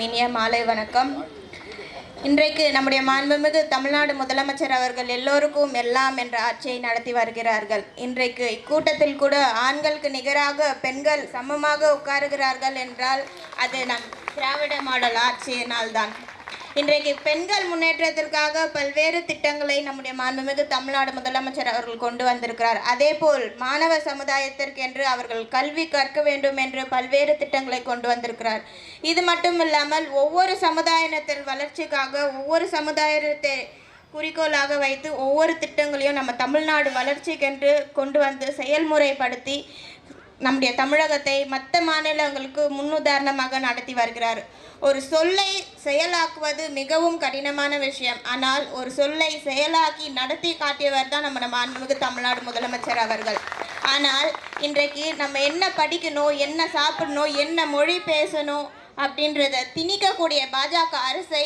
இனிய மாலை வணக்கம். இன்றைக்கு நம்முடைய மாண்புமிகு தமிழ்நாடு முதலமைச்சர் அவர்கள் எல்லோருக்கும் எல்லாம் என்ற ஆட்சியை நடத்தி வருகிறார்கள். இன்றைக்கு இக்கூட்டத்தில் கூட ஆண்களுக்கு நிகராக பெண்கள் சமமாக உட்காருகிறார்கள் என்றால் அது நம் திராவிட மாடல் ஆட்சியினால்தான். இன்றைக்கு பெண்கள் முன்னேற்றத்திற்காக பல்வேறு திட்டங்களை நம்முடைய மாண்புமிகு தமிழ்நாடு முதலமைச்சர் அவர்கள் கொண்டு வந்திருக்கிறார். அதேபோல் மாணவ சமுதாயத்திற்கென்று அவர்கள் கல்வி கற்க வேண்டும் என்று பல்வேறு திட்டங்களை கொண்டு வந்திருக்கிறார். இது மட்டும் இல்லாமல் ஒவ்வொரு சமுதாயத்தின் வளர்ச்சிக்காக ஒவ்வொரு சமுதாயத்தை குறிக்கோளாக வைத்து ஒவ்வொரு திட்டங்களையும் நம்ம தமிழ்நாடு வளர்ச்சிக்கென்று கொண்டு வந்து செயல்முறைப்படுத்தி நம்முடைய தமிழகத்தை மற்ற மாநிலங்களுக்கு முன்னுதாரணமாக நடத்தி வருகிறார். ஒரு சொல்லை செயலாக்குவது மிகவும் கடினமான விஷயம். ஆனால் ஒரு சொல்லை செயலாக்கி நடத்தி காட்டியவர் தான் நம்ம மாண்புமிகு தமிழ்நாடு முதலமைச்சர் அவர்கள். ஆனால் இன்றைக்கு நம்ம என்ன படிக்கணும், என்ன சாப்பிடணும், என்ன மொழி பேசணும் அப்படின்றத திணிக்கக்கூடிய பாஜக அரசை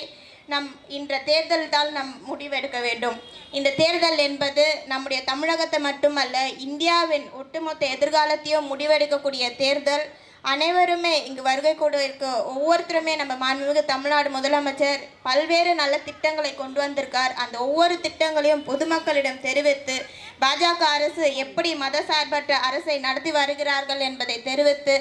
இந்த தேர்தல் தான் முடிவெடுக்க வேண்டும். இந்த தேர்தல் என்பது நம்முடைய தமிழகத்தை மட்டுமல்ல, இந்தியாவின் ஒட்டுமொத்த எதிர்காலத்தையும் முடிவெடுக்கக்கூடிய தேர்தல். அனைவருமே இங்கு வருகை கூட இருக்க ஒவ்வொருத்தருமே நம்ம மாண்புமிகு தமிழ்நாடு முதலமைச்சர் பல்வேறு நல்ல திட்டங்களை கொண்டு வந்திருக்கார். அந்த ஒவ்வொரு திட்டங்களையும் பொதுமக்களிடம் தெரிவித்து பாஜக அரசு எப்படி மதசார்பற்ற அரசை நடத்தி வருகிறார்கள் என்பதை தெரிவித்து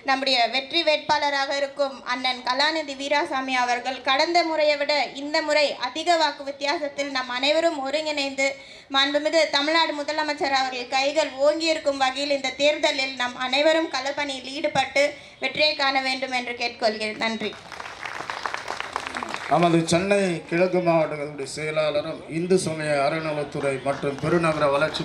நம்முடைய வெற்றி வேட்பாளராக இருக்கும் அண்ணன் கலாநிதி வீராசாமி அவர்கள் கடந்த முறையை விட இந்த முறை அதிக வாக்கு வித்தியாசத்தில் நம் அனைவரும் ஒருங்கிணைந்து மாண்புமிகு தமிழ்நாடு முதலமைச்சர் அவர்கள் கைகள் ஓங்கியிருக்கும் வகையில் இந்த தேர்தலில் நம் அனைவரும் களப்பணியில் ஈடுபட்டு வெற்றியை காண வேண்டும் என்று கேட்டுக்கொள்கிறேன். நன்றி. நமது சென்னை கிழக்கு மாவட்டங்களுடைய செயலாளரும் இந்து சமய அறநிலைத்துறை மற்றும் பெருநகர வளர்ச்சி